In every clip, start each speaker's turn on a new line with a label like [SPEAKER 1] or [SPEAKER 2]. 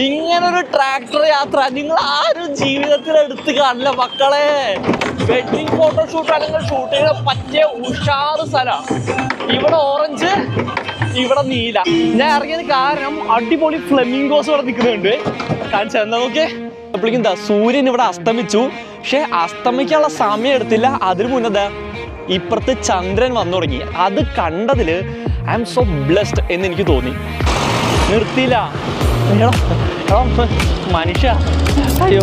[SPEAKER 1] ഇങ്ങനൊരു ട്രാക്ടർ യാത്ര നിങ്ങൾ ആരും ജീവിതത്തിൽ എടുത്ത് കാണില്ല മക്കളെ. വെഡിങ് ഫോട്ടോഷൂട്ട് അല്ലെങ്കിൽ ഷൂട്ട് ചെയ്ത പറ്റിയ ഉഷാറ് സ്ഥലം. ഇവിടെ ഓറഞ്ച്, ഇവിടെ നീല. ഞാൻ ഇറങ്ങിയത് കാരണം അടിപൊളി ഫ്ലെമിംഗോസ് ഇവിടെ നിൽക്കുന്നുണ്ട്. കാണിച്ചാൽ എന്താ നോക്കേ. അപ്പോഴേക്കും എന്താ സൂര്യൻ ഇവിടെ അസ്തമിച്ചു. പക്ഷെ അസ്തമിക്കാനുള്ള സമയം എടുത്തില്ല. അതിന് മുന്നേ ഇപ്പുറത്ത് ചന്ദ്രൻ വന്നു തുടങ്ങി. അത് കണ്ടതിൽ ഐ ആം സോ ബ്ലെസ്ഡ് എന്ന് എനിക്ക് തോന്നി. നിർത്തിയില്ല മനുഷ്യ. അയ്യോ,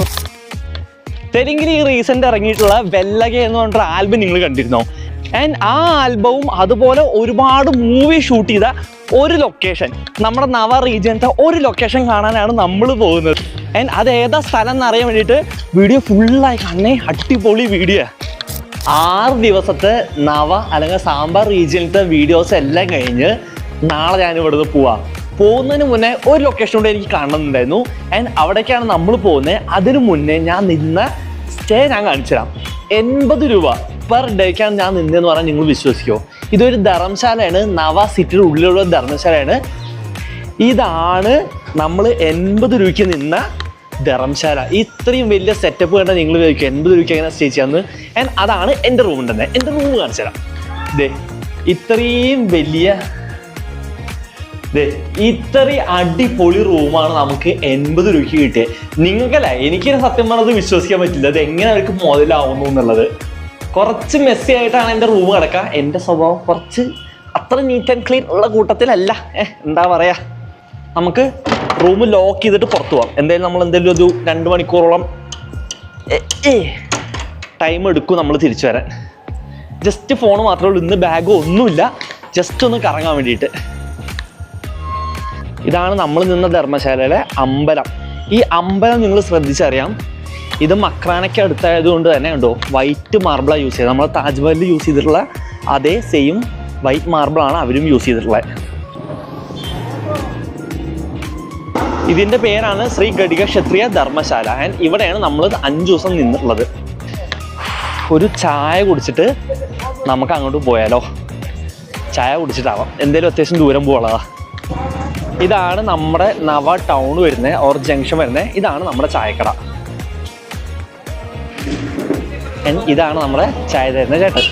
[SPEAKER 1] തെലുങ്കിൽ ഈ റീസെന്റ് ഇറങ്ങിയിട്ടുള്ള വെല്ലക എന്ന് പറഞ്ഞിട്ടുള്ള ആൽബം നിങ്ങൾ കണ്ടിരുന്നോ? ആൻഡ് ആ ആൽബവും അതുപോലെ ഒരുപാട് മൂവി ഷൂട്ട് ചെയ്ത ഒരു ലൊക്കേഷൻ, നമ്മുടെ നവ റീജിയനത്തെ ഒരു ലൊക്കേഷൻ കാണാനാണ് നമ്മൾ പോകുന്നത്. ആൻഡ് അത് ഏതാ സ്ഥലം എന്നറിയാൻ വേണ്ടിയിട്ട് വീഡിയോ ഫുള്ളായി കാണണേ. അടിപൊളി വീഡിയോ. 6 ദിവസത്തെ നവ അല്ലെങ്കിൽ സാമ്പാർ റീജിയനത്തെ വീഡിയോസ് എല്ലാം കഴിഞ്ഞ് നാളെ ഞാൻ ഇവിടുന്ന് പോകുന്നതിന് മുന്നേ ഒരു ലൊക്കേഷൻ കൊണ്ട് എനിക്ക് കാണണമെന്നുണ്ടായിരുന്നു. ആൻഡ് അവിടേക്കാണ് നമ്മൾ പോകുന്നത്. അതിനു മുന്നേ ഞാൻ നിന്ന സ്റ്റേ ഞാൻ കാണിച്ചു തരാം. 80 രൂപ പെർ ഡേക്കാണ് ഞാൻ നിന്നതെന്ന് പറഞ്ഞാൽ നിങ്ങൾ വിശ്വസിക്കുമോ? ഇതൊരു ധർമ്മശാലയാണ്, നവ സിറ്റിയുടെ ഉള്ളിലുള്ള ധർമ്മശാലയാണ്. ഇതാണ് നമ്മൾ 80 രൂപയ്ക്ക് നിന്ന ധർമ്മശാല. ഇത്രയും വലിയ സെറ്റപ്പ് കണ്ടാൽ നിങ്ങൾ ചോദിക്കും 80 രൂപയ്ക്ക് എങ്ങനെ സ്റ്റേ ചെയ്യാമെന്ന്. ആൻഡ് അതാണ് എൻ്റെ റൂം തന്നെ. എൻ്റെ റൂം കാണിച്ചു തരാം. ഇത്രയും വലിയ ഇത്രയും അടിപൊളി റൂമാണ് നമുക്ക് 80 രൂപയ്ക്ക് കിട്ടിയത്. നിങ്ങൾക്കല്ല, എനിക്ക് സത്യം പറഞ്ഞത് വിശ്വസിക്കാൻ പറ്റില്ല. അത് എങ്ങനെ അവർക്ക് മുതലാവുന്നു എന്നുള്ളത്. കുറച്ച് മെസ്സി ആയിട്ടാണ് എൻ്റെ റൂം കിടക്കുക. എൻ്റെ സ്വഭാവം കുറച്ച് അത്ര നീറ്റ് ആൻഡ് ക്ലീൻ ഉള്ള കൂട്ടത്തിലല്ല. എന്താ പറയുക, നമുക്ക് റൂം ലോക്ക് ചെയ്തിട്ട് പുറത്തു പോകാം. എന്തായാലും നമ്മൾ എന്തെങ്കിലും ഒരു 2 മണിക്കൂറോളം ടൈം എടുക്കും നമ്മൾ തിരിച്ചു വരാൻ. ജസ്റ്റ് ഫോൺ മാത്രമേ ഉള്ളൂ. ഇന്ന് ബാഗോ ഒന്നുമില്ല. ജസ്റ്റ് ഒന്ന് കറങ്ങാൻ വേണ്ടിയിട്ട്. ഇതാണ് നമ്മൾ നിന്ന ധർമ്മശാലയിലെ അമ്പലം. ഈ അമ്പലം നിങ്ങൾ ശ്രദ്ധിച്ചറിയാം, ഇത് മക്രാനയ്ക്ക് അടുത്തായതുകൊണ്ട് തന്നെ ഉണ്ടോ വൈറ്റ് മാർബിളാണ് യൂസ് ചെയ്തത്. നമ്മൾ താജ്മഹലിൽ യൂസ് ചെയ്തിട്ടുള്ള അതേ സെയിം വൈറ്റ് മാർബിളാണ് അവരും യൂസ് ചെയ്തിട്ടുള്ളത്. ഇതിൻ്റെ പേരാണ് ശ്രീ ഘടിക ക്ഷത്രിയ ധർമ്മശാല. ആൻഡ് ഇവിടെയാണ് നമ്മൾ 5 ദിവസം നിന്നിട്ടുള്ളത്. ഒരു ചായ കുടിച്ചിട്ട് നമുക്ക് അങ്ങോട്ട് പോയാലോ? ചായ കുടിച്ചിട്ടാവാം. എന്തേലും അത്യാവശ്യം ദൂരം പോകാനുള്ളതാ. ഇതാണ് നമ്മുടെ നവ ടൗൺ വരുന്നത്, ഓർ ജംഗ്ഷൻ വരുന്നത്. ഇതാണ് നമ്മുടെ ചായക്കട. ഇതാണ് നമ്മുടെ ചായ തരുന്ന ചേട്ടൻ.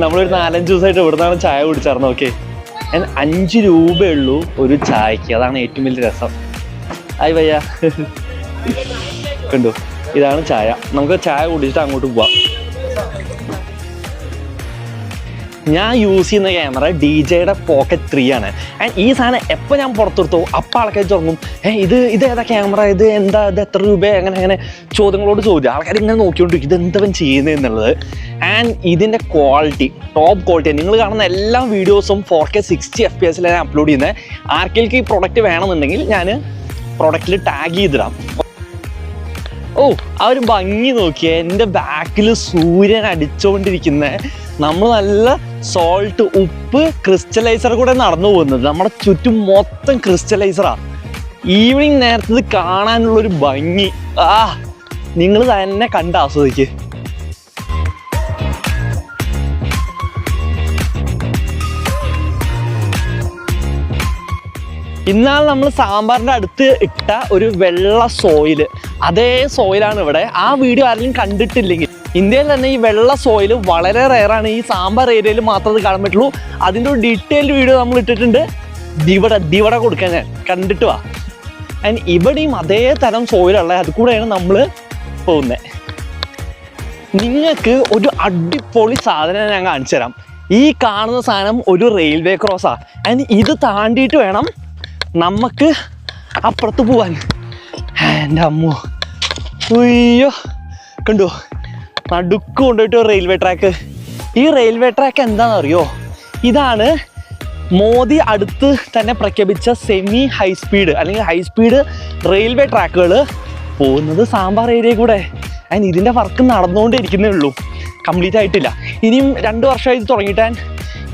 [SPEAKER 1] നമ്മളൊരു 4-5 ദിവസമായിട്ട് ഇവിടെ നിന്നാണ് ചായ കുടിച്ചായിരുന്നു. ഓക്കെ, 5 രൂപയുള്ളൂ ഒരു ചായക്ക്. അതാണ് ഏറ്റവും വലിയ രസം. ആയി വയ്യ കണ്ടു. ഇതാണ് ചായ. നമുക്ക് ചായ കുടിച്ചിട്ട് അങ്ങോട്ട് പോവാം. ഞാൻ യൂസ് ചെയ്യുന്ന ക്യാമറ DJയുടെ പോക്കറ്റ് 3 ആണ്. ആൻഡ് ഈ സാധനം എപ്പോൾ ഞാൻ പുറത്തെടുത്തോ അപ്പോൾ ആൾക്കാർ തുടങ്ങും, ഇത് ഏതാ ക്യാമറ, ഇത് എന്താ, ഇത് എത്ര രൂപ, അങ്ങനെ ചോദ്യങ്ങളോട് ചോദ്യം. ആൾക്കാർ ഇങ്ങനെ നോക്കിക്കൊണ്ടിരിക്കും ഇത് എന്തവൻ ചെയ്യുന്നത് എന്നുള്ളത്. ആൻഡ് ഇതിൻ്റെ ക്വാളിറ്റി ടോപ്പ് ക്വാളിറ്റി. നിങ്ങൾ കാണുന്ന എല്ലാ വീഡിയോസും 4K 60 FPS ഞാൻ അപ്ലോഡ് ചെയ്യുന്നത്. ആർക്കെങ്കിലും ഈ പ്രൊഡക്റ്റ് വേണമെന്നുണ്ടെങ്കിൽ ഞാൻ പ്രൊഡക്റ്റിൽ ടാഗ് ചെയ്തിടാം. ഓ, ആ ഒരു ഭംഗി നോക്കിയേ. എൻ്റെ ബാക്കിൽ സൂര്യൻ അടിച്ചുകൊണ്ടിരിക്കുന്ന, നമ്മൾ നല്ല സോൾട്ട്, ഉപ്പ്, ക്രിസ്റ്റലൈസർ കൂടെ നടന്നു പോകുന്നത്. നമ്മുടെ ചുറ്റും മൊത്തം ക്രിസ്റ്റലൈസറാണ്. ഈവനിങ് നേരത്തെ കാണാനുള്ളൊരു ഭംഗി നിങ്ങൾ തന്നെ കണ്ട് ആസ്വദിക്ക്. ഇന്നാണ് നമ്മൾ സാമ്പാറിൻ്റെ അടുത്ത് ഇട്ട ഒരു വെള്ള സോയില്, അതേ സോയിലാണ് ഇവിടെ. ആ വീഡിയോ ആരെങ്കിലും കണ്ടിട്ടില്ലെങ്കിൽ, ഇന്ത്യയിൽ തന്നെ ഈ വെള്ള സോയിൽ വളരെ റെയറാണ്. ഈ സാമ്പാർ ഏരിയയിൽ മാത്രമേ കാണാൻ പറ്റുള്ളൂ. അതിൻ്റെ ഒരു ഡീറ്റെയിൽഡ് വീഡിയോ നമ്മൾ ഇട്ടിട്ടുണ്ട്. ദിവട കൊടുക്കാൻ ഞാൻ കണ്ടിട്ട് വാ. ആൻഡ് ഇവിടെയും അതേ തരം സോയിലുള്ള അത് കൂടെയാണ് നമ്മൾ പോകുന്നത്. നിങ്ങൾക്ക് ഒരു അടിപൊളി സാധനം ഞാൻ കാണിച്ചു തരാം. ഈ കാണുന്ന സാധനം ഒരു റെയിൽവേ ക്രോസാണ്. ആൻഡ് ഇത് താണ്ടിയിട്ട് വേണം നമുക്ക് അപ്പുറത്ത് പോവാൻ. എൻ്റെ അമ്മോ, അയ്യോ കണ്ടോ, നടുക്ക് കൊണ്ടുപോയിട്ട് റെയിൽവേ ട്രാക്ക്. ഈ റെയിൽവേ ട്രാക്ക് എന്താണെന്ന് അറിയോ? ഇതാണ് മോദി അടുത്ത് തന്നെ പ്രഖ്യാപിച്ച സെമി ഹൈ സ്പീഡ് അല്ലെങ്കിൽ ഹൈ സ്പീഡ് റെയിൽവേ ട്രാക്കുകൾ പോകുന്നത് സാമ്പാർ ഏരിയയിൽ കൂടെ. ആൻഡ് ഇതിൻ്റെ വർക്ക് നടന്നുകൊണ്ടിരിക്കുന്നേ ഉള്ളൂ, കംപ്ലീറ്റ് ആയിട്ടില്ല. ഇനിയും 2 വർഷമായി ഇത് തുടങ്ങിയിട്ടാൻ.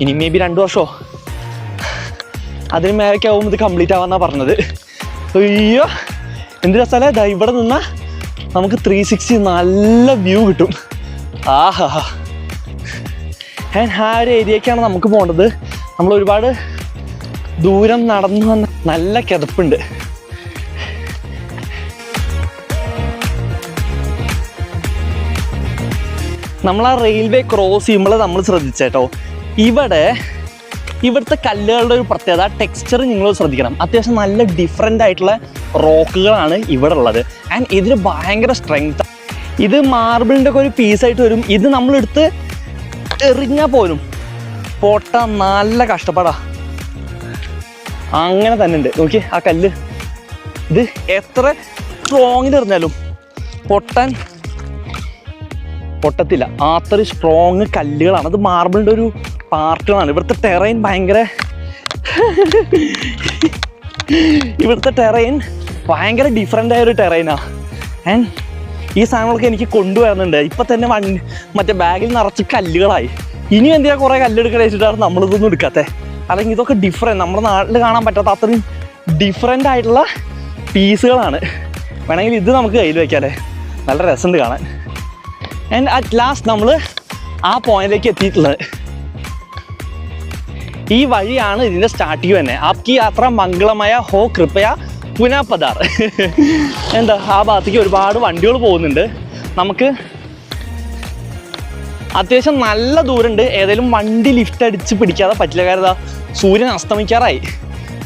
[SPEAKER 1] ഇനി മേ ബി 2 വർഷമോ അതിന് മേലേക്ക് ആവുമ്പോൾ ഇത് കംപ്ലീറ്റ് ആവാന്നാണ് പറഞ്ഞത്. അയ്യോ എന്ത് രസമല്ലേ. ഇവിടെ നിന്നാൽ നമുക്ക് 360 നല്ല വ്യൂ കിട്ടും. ആഹാ, ആ ഒരു ഏരിയക്കാണ് നമുക്ക് പോകേണ്ടത്. നമ്മൾ ഒരുപാട് ദൂരം നടന്നു വന്ന നല്ല കിതപ്പുണ്ട്. നമ്മൾ ആ റെയിൽവേ ക്രോസ് ചെയ്യുമ്പോൾ നമ്മൾ ശ്രദ്ധിച്ചേട്ടോ, ഇവിടുത്തെ കല്ലുകളുടെ ഒരു പ്രത്യേകത, ടെക്സ്ചർ നിങ്ങൾ ശ്രദ്ധിക്കണം. അത്യാവശ്യം നല്ല ഡിഫറെൻ്റ് ആയിട്ടുള്ള റോക്കുകളാണ് ഇവിടെ ഉള്ളത്. ആൻഡ് ഇതിന് ഭയങ്കര സ്ട്രെങ്ത്. ഇത് മാർബിളിൻ്റെ ഒക്കെ ഒരു പീസായിട്ട് വരും. ഇത് നമ്മളെടുത്ത് എറിഞ്ഞാൽ പോലും പൊട്ടാൻ നല്ല കഷ്ടപ്പാടാ. അങ്ങനെ തന്നെ ഉണ്ട്. നോക്കി ആ കല്ല്, ഇത് എത്ര സ്ട്രോങ്ങിൽ എറിഞ്ഞാലും പൊട്ടത്തില്ല. അത്രയും സ്ട്രോങ് കല്ലുകളാണ്. അത് മാർബിളിൻ്റെ ഒരു പാർട്ടുകളാണ്. ഇവിടുത്തെ ടെറൈൻ ഭയങ്കര ഡിഫറെൻ്റ് ആയൊരു ടെറൈനാണ്. ആൻഡ് ഈ സാധനങ്ങളൊക്കെ എനിക്ക് കൊണ്ടുവരുന്നുണ്ട്. ഇപ്പം തന്നെ മറ്റേ ബാഗിൽ നിറച്ച് കല്ലുകളായി. ഇനി എന്തിനാ കുറേ കല്ലെടുക്കാൻ വെച്ചിട്ടാണ് നമ്മളിതൊന്നും എടുക്കാത്തത്. അല്ലെങ്കിൽ ഇതൊക്കെ ഡിഫറെൻറ്റ്, നമ്മുടെ നാട്ടിൽ കാണാൻ പറ്റാത്ത അത്രയും ഡിഫറെൻ്റ് ആയിട്ടുള്ള പീസുകളാണ്. വേണമെങ്കിൽ ഇത് നമുക്ക് കയ്യിൽ വയ്ക്കാമല്ലേ, നല്ല രസമുണ്ട് കാണാൻ. ആൻഡ് അറ്റ് ലാസ്റ്റ് നമ്മൾ ആ പോയിന്റിലേക്ക് എത്തിയിട്ടുള്ളത്. ഈ വഴിയാണ് ഇതിൻ്റെ സ്റ്റാർട്ടിങ് തന്നെ. ആപ്കി യാത്ര മംഗളമായ ഹോ കൃപയ പുനഃപധാർ. എന്താ ആ ഭാഗത്തേക്ക് ഒരുപാട് വണ്ടികൾ പോകുന്നുണ്ട്. നമുക്ക് അത്യാവശ്യം നല്ല ദൂരമുണ്ട്. ഏതെങ്കിലും വണ്ടി ലിഫ്റ്റ് അടിച്ച് പിടിക്കാതെ പറ്റില്ല. കാരണം സൂര്യൻ അസ്തമിക്കാറായി.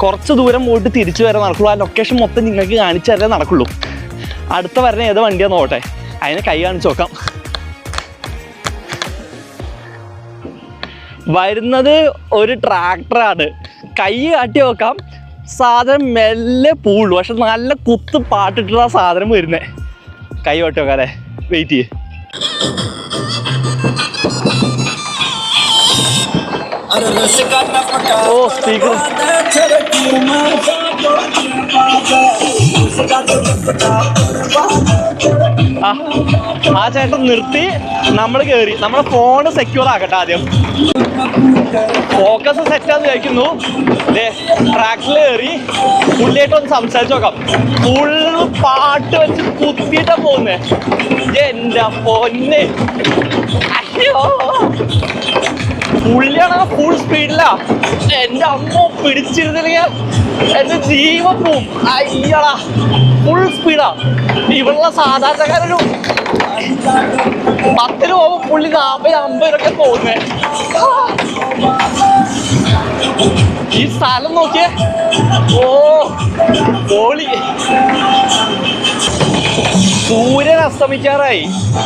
[SPEAKER 1] കുറച്ച് ദൂരം പോയിട്ട് തിരിച്ചു വരെ നടക്കുള്ളൂ. ആ ലൊക്കേഷൻ മൊത്തം നിങ്ങൾക്ക് കാണിച്ചു തരേ നടക്കുള്ളൂ. അടുത്ത വരണ ഏത് വണ്ടിയാന്ന് നോക്കട്ടെ, അതിന് കൈ കാണിച്ചു നോക്കാം. വരുന്നത് ഒരു ട്രാക്ടറാണ്. കൈ കാട്ടി നോക്കാം, സാധനം മെല്ലെ പൂള്ളു. പക്ഷെ നല്ല കുത്ത് പാട്ടിട്ടുള്ള സാധനം വരുന്നേ. കൈ കാട്ടി നോക്കാം അല്ലേ, വെയിറ്റ് ചെയ്യേ. ഓ സ്പീക്കർ. ആ ചേട്ടൻ നിർത്തി, നമ്മൾ കയറി. നമ്മുടെ ഫോണ് സെക്യൂർ ആക്കട്ടെ ആദ്യം. ഫോക്കസ് സെറ്റാന്ന് ചോദിക്കുന്നു. ട്രാക്കിൽ കയറി പുള്ളിയായിട്ട് ഒന്ന് സംസാരിച്ച് നോക്കാം. ഫുള്ള് പാട്ട് വെച്ച് കുത്തിയിട്ടാ പോകുന്നേ. എന്റെ പൊന്നെ, അയ്യോ പുള്ളിയാണ് ഫുൾ സ്പീഡിലാ. എന്റെ അമ്മ പിടിച്ചിരുന്നില്ലെങ്കിൽ എന്റെ ജീവൻ പോവും. അയ്യടാ ഫുൾ സ്പീഡാ. ഇവിടെയുള്ള സാധാരണക്കാരൊരു 10 പോകുമ്പോൾ പുള്ളി 40-50 പോകുന്നേ. ഈ സ്ഥലം നോക്കിയേ, ഓ പോളി. സൂര്യൻ അസ്തമിക്കാറായി.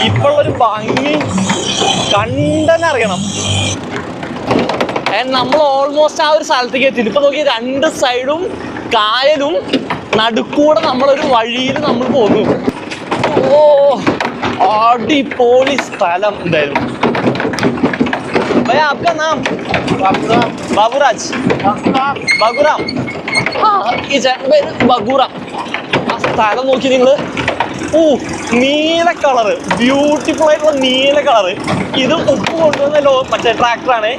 [SPEAKER 1] ഇപ്പോഴൊരു ഭംഗി കണ്ടെന്നറിയണം. നമ്മൾ ഓൾമോസ്റ്റ് ആ ഒരു സ്ഥലത്തേക്ക് എത്തി. ഇപ്പൊ നോക്കി, 2 സൈഡും കായലും നടുക്കൂടെ നമ്മളൊരു വഴിയിൽ നമ്മൾ പോകുന്നു. ഓ അടിപൊളി സ്ഥലം. എന്തായാലും ഭയ്യ ആപ്കാ നാം? ബാബുരാജ്. ബഗുറാം. ഈ ചേട്ടൻ്റെ പേര് ബഗുറാം. ആ സ്ഥലം നോക്കി നിങ്ങൾ. ഓ നീല കളറ്, ബ്യൂട്ടിഫുൾ ആയിട്ടുള്ള നീല കളറ്. ഇത് ഉപ്പ് കൊണ്ടുവന്നല്ലോ മറ്റേ ട്രാക്ടറാണ്.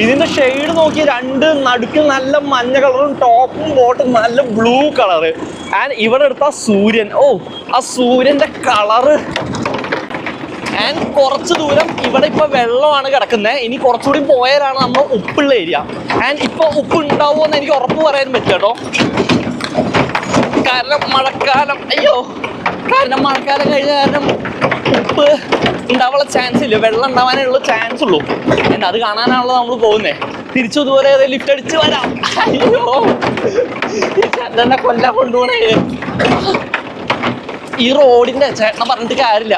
[SPEAKER 1] ഇതിന്റെ ഷെയ്ഡ് നോക്കി, 2 നടുക്കിൽ നല്ല മഞ്ഞ കളറും ടോപ്പും ബോട്ടും നല്ല ബ്ലൂ കളറ്. ആൻഡ് ഇവിടെ എടുത്ത സൂര്യൻ, ഓ ആ സൂര്യന്റെ കളറ്. ആൻഡ് കുറച്ച് ദൂരം ഇവിടെ ഇപ്പൊ വെള്ളമാണ് കിടക്കുന്നത്. ഇനി കുറച്ചുകൂടി പോയാലാണ് നമ്മൾ ഉപ്പുള്ള ഏരിയ. ആൻഡ് ഇപ്പൊ ഉപ്പ് ഉണ്ടാവുമോ എന്ന് എനിക്ക് ഉറപ്പ് പറയാൻ പറ്റില്ല കേട്ടോ. കാരണം മഴക്കാലം കഴിഞ്ഞ കാരണം ഉപ്പ് ഉണ്ടാവാനുള്ള ചാൻസ് ഇല്ല. വെള്ളം ഉണ്ടാവാനുള്ള ചാൻസ് ഉള്ളൂ. അത് കാണാനാണല്ലോ നമ്മൾ പോകുന്നത്. തിരിച്ചു ഇതുപോലെ ലിഫ്റ്റ് അടിച്ച് വരാം. അയ്യോ ചേട്ടനെ കൊല്ലാൻ കൊണ്ടുപോണേ. ഈ റോഡിന്റെ ചേട്ടനെ പറഞ്ഞിട്ട് കാര്യമില്ല.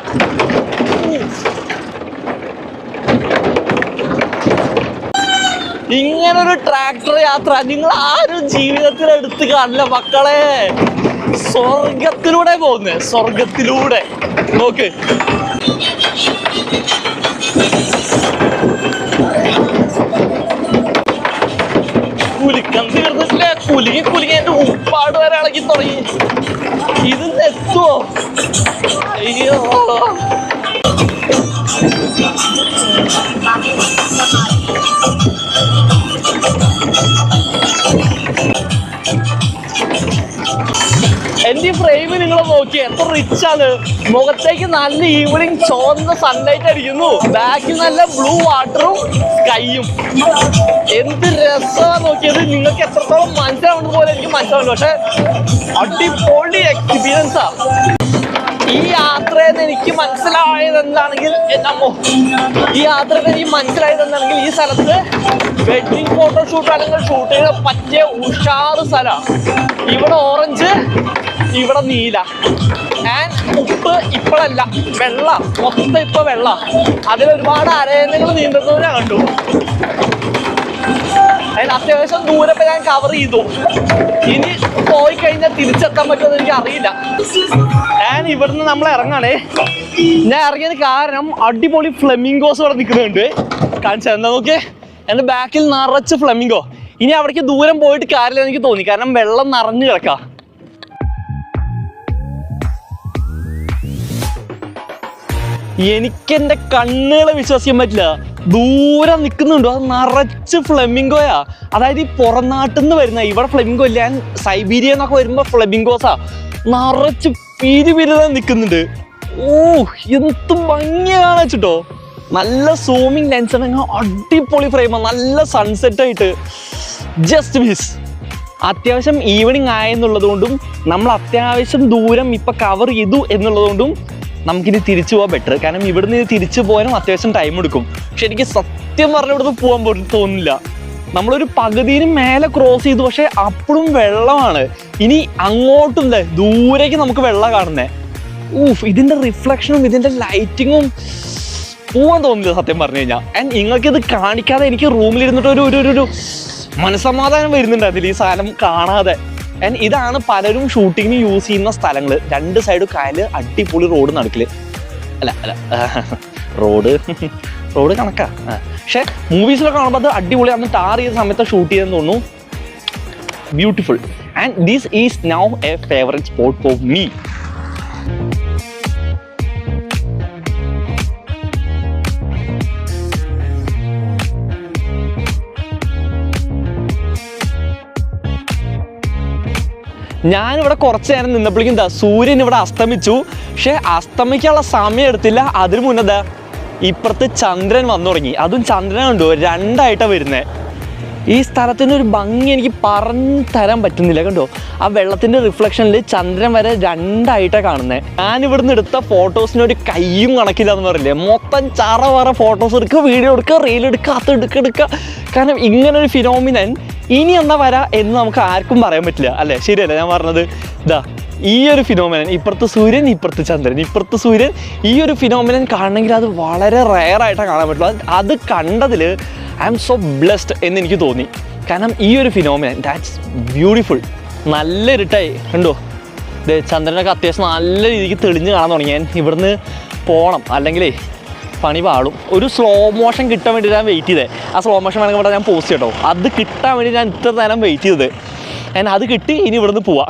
[SPEAKER 1] ഇങ്ങനൊരു ട്രാക്ടർ യാത്ര നിങ്ങൾ ആരും ജീവിതത്തിൽ എടുത്ത് കാണില്ല മക്കളെ. സ്വർഗത്തിലൂടെ പോകുന്നേ, സ്വർഗത്തിലൂടെ. നോക്ക്, കുലിക്കം തീർന്നിട്ടില്ല. കുലുങ്ങി എന്റെ ഉപ്പാട് വരെ ഇളകി തുടങ്ങി. ഇത് എത്തുവോ? അയ്യോ എന്റെ ഫ്രെയിം നിങ്ങൾ നോക്കിയേ, എത്ര റിച്ച് ആണ്. മുഖത്തേക്ക് നല്ല ഈവനിങ് ചുവന്ന സൺലൈറ്റ് അടിക്കുന്നു, ബാക്കിൽ നല്ല ബ്ലൂ വാട്ടറും സ്കൈയും. എന്ത് രസമാണ് നോക്കിയത്. നിങ്ങൾക്ക് എത്രത്തോളം മനസ്സിലാവുന്നത് പോലെ എനിക്ക് മനസ്സിലാവുന്നു. പക്ഷെ അടിപൊളി എക്സ്പീരിയൻസാ. ഈ യാത്രയിൽ നിന്ന് എനിക്ക് മനസ്സിലായത് എന്താണെങ്കിൽ ഈ സ്ഥലത്ത് വെഡിങ് ഫോട്ടോഷൂട്ട് അല്ലെങ്കിൽ ഷൂട്ട് ചെയ്ത പറ്റിയ ഉഷാറ് സ്ഥലമാണ്. ഇവിടെ ഓറഞ്ച്, ഇവിടെ നീല, ആൻഡ് ഉപ്പ് ഇപ്പോഴല്ല, വെള്ള, മൊത്തം ഇപ്പൊ വെള്ള. അതിലൊരുപാട് അരയന്നങ്ങൾ നീന്തുന്നവരെ കണ്ടു. അതിന് അത്യാവശ്യം ദൂരമൊക്കെ ഞാൻ കവർ ചെയ്തു. ഇനി പോയി കഴിഞ്ഞാൽ തിരിച്ചെത്താൻ പറ്റുമെന്ന് എനിക്ക് അറിയില്ല. ഞാൻ ഇവിടുന്ന് നമ്മൾ ഇറങ്ങാണേ. ഞാൻ ഇറങ്ങിയത് കാരണം അടിപൊളി ഫ്ലെമിംഗോസ് ഇവിടെ നിൽക്കുന്നുണ്ട്. കാണിച്ചാൽ എന്താ നോക്കിയേ, എൻ്റെ ബാക്കിൽ നിറച്ച് ഫ്ലെമിംഗോ. ഇനി അവിടേക്ക് ദൂരം പോയിട്ട് കാര്യമില്ല എനിക്ക് തോന്നി, കാരണം വെള്ളം നിറഞ്ഞു കിടക്കാം. എനിക്കെൻ്റെ കണ്ണുകളെ വിശ്വസിക്കാൻ പറ്റില്ല. ദൂരം നിൽക്കുന്നുണ്ടോ, അത് നിറച്ച് ഫ്ലെമിംഗോയാ. അതായത് ഈ പുറം നാട്ടിൽ നിന്ന് വരുന്ന, ഇവിടെ ഫ്ലെമിംഗോ ഇല്ല, ഞാൻ സൈബീരിയ എന്നൊക്കെ വരുമ്പോൾ ഫ്ലെമിംഗോസാ നിറച്ച് പിരിപിരിതാ നിൽക്കുന്നുണ്ട്. ഓ, എന്ത് ഭംഗിയാണ് വെച്ചിട്ടോ. നല്ല സൂമിങ് ലെൻസ് ആണെങ്കിൽ അടിപൊളി ഫ്രെയിമാണ്, നല്ല സൺസെറ്റ് ആയിട്ട് ജസ്റ്റ് മിസ്. അത്യാവശ്യം ഈവനിങ് ആയെന്നുള്ളത് കൊണ്ടും നമ്മൾ അത്യാവശ്യം ദൂരം ഇപ്പം കവർ ചെയ്തു എന്നുള്ളത് കൊണ്ടും നമുക്കിനി തിരിച്ചു പോകാൻ ബെറ്റർ. കാരണം ഇവിടുന്ന് ഇത് തിരിച്ചു പോകാനും അത്യാവശ്യം ടൈം എടുക്കും. പക്ഷെ എനിക്ക് സത്യം പറഞ്ഞ ഇവിടുന്ന് പോകാൻ തോന്നുന്നില്ല. നമ്മളൊരു പകുതിന് മേലെ ക്രോസ് ചെയ്തു, പക്ഷെ അപ്പോഴും വെള്ളമാണ്. ഇനി അങ്ങോട്ടും ദൂരേക്ക് നമുക്ക് വെള്ളം കാണുന്നേ. ഇതിൻ്റെ റിഫ്ലക്ഷനും ഇതിൻ്റെ ലൈറ്റിങ്ങും പോകാൻ തോന്നില്ല സത്യം പറഞ്ഞു കഴിഞ്ഞാൽ. ആൻഡ് നിങ്ങൾക്കിത് കാണിക്കാതെ എനിക്ക് റൂമിലിരുന്നിട്ട് ഒരു മനസ്സമാധാനം വരുന്നുണ്ട് അതിൽ, ഈ സാധനം കാണാതെ. ആൻഡ് ഇതാണ് പലരും ഷൂട്ടിങ്ങിന് യൂസ് ചെയ്യുന്ന സ്ഥലങ്ങൾ. രണ്ട് സൈഡും കായല്, അടിപൊളി റോഡ് നടക്കില്. അല്ല റോഡ് കണക്കാ. പക്ഷെ മൂവീസിലൊക്കെ കാണുമ്പോൾ അത് അടിപൊളി. അന്ന് ടാർ ചെയ്ത സമയത്ത് ഷൂട്ട് ചെയ്തെന്ന് തോന്നുന്നു. Beautiful. And this is now A favourite spot for me. ഞാനിവിടെ കുറച്ച് നേരം നിന്നപ്പോഴേക്കും സൂര്യൻ ഇവിടെ അസ്തമിച്ചു. പക്ഷെ അസ്തമിക്കാനുള്ള സമയം എടുത്തില്ല. അതിന് മുന്നേ ഇപ്പുറത്ത് ചന്ദ്രൻ വന്നു തുടങ്ങി. അതും ചന്ദ്രൻ കണ്ടു, രണ്ടായിട്ടാണ് വരുന്നത്. ഈ സ്ഥലത്തിൻ്റെ ഒരു ഭംഗി എനിക്ക് പറഞ്ഞു തരാൻ പറ്റുന്നില്ല. കണ്ടോ, ആ വെള്ളത്തിൻ്റെ റിഫ്ലക്ഷനിൽ ചന്ദ്രൻ വരെ രണ്ടായിട്ടാണ് കാണുന്നത്. ഞാനിവിടുന്ന് എടുത്ത ഫോട്ടോസിനൊരു കയ്യും കണക്കില്ല എന്ന് പറയില്ലേ. മൊത്തം ചറ ഫോട്ടോസ് എടുക്കുക, വീഡിയോ എടുക്കുക, റീൽ എടുക്കുക, അത് എടുക്കുക. കാരണം ഇങ്ങനൊരു ഫിനോമിനൻ ഇനി എന്നാ വരാ എന്ന് നമുക്ക് ആർക്കും പറയാൻ പറ്റില്ല, അല്ലേ? ശരിയല്ലേ ഞാൻ പറഞ്ഞത്? ഈ ഒരു ഫിനോമിനൻ, ഇപ്പുറത്ത് സൂര്യൻ, ഇപ്പുറത്ത് ചന്ദ്രൻ, ഇപ്പുറത്ത് സൂര്യൻ, ഈ ഒരു ഫിനോമിനൻ കാണണമെങ്കിൽ അത് വളരെ റെയറായിട്ടാണ് കാണാൻ പറ്റുള്ളൂ. അത് കണ്ടതിൽ ഐ ആം സോ ബ്ലെസ്ഡ് എന്ന് എനിക്ക് തോന്നി. കാരണം ഈ ഒരു ഫിനോമിനൻ ദാറ്റ്സ് ബ്യൂട്ടിഫുൾ. നല്ല ഇരുട്ടായി കണ്ടോ, ചന്ദ്രനൊക്കെ അത്യാവശ്യം നല്ല രീതിക്ക് തെളിഞ്ഞ് കാണാൻ തുടങ്ങി. ഞാൻ ഇവിടുന്ന് പോകണം, അല്ലെങ്കിലേ പണി പാടും. ഒരു സ്ലോ മോഷൻ കിട്ടാൻ വേണ്ടി ഞാൻ വെയിറ്റ് ചെയ്തേ. ആ സ്ലോ മോഷൻ വേണമെങ്കിൽ ഇവിടെ ഞാൻ പോസ്റ്റ് കേട്ടോ. അത് കിട്ടാൻ വേണ്ടി ഞാൻ ഇത്ര നേരം വെയിറ്റ് ചെയ്തത്. ഞാൻ അത് കിട്ടി, ഇനി ഇവിടുന്ന് പോവാം.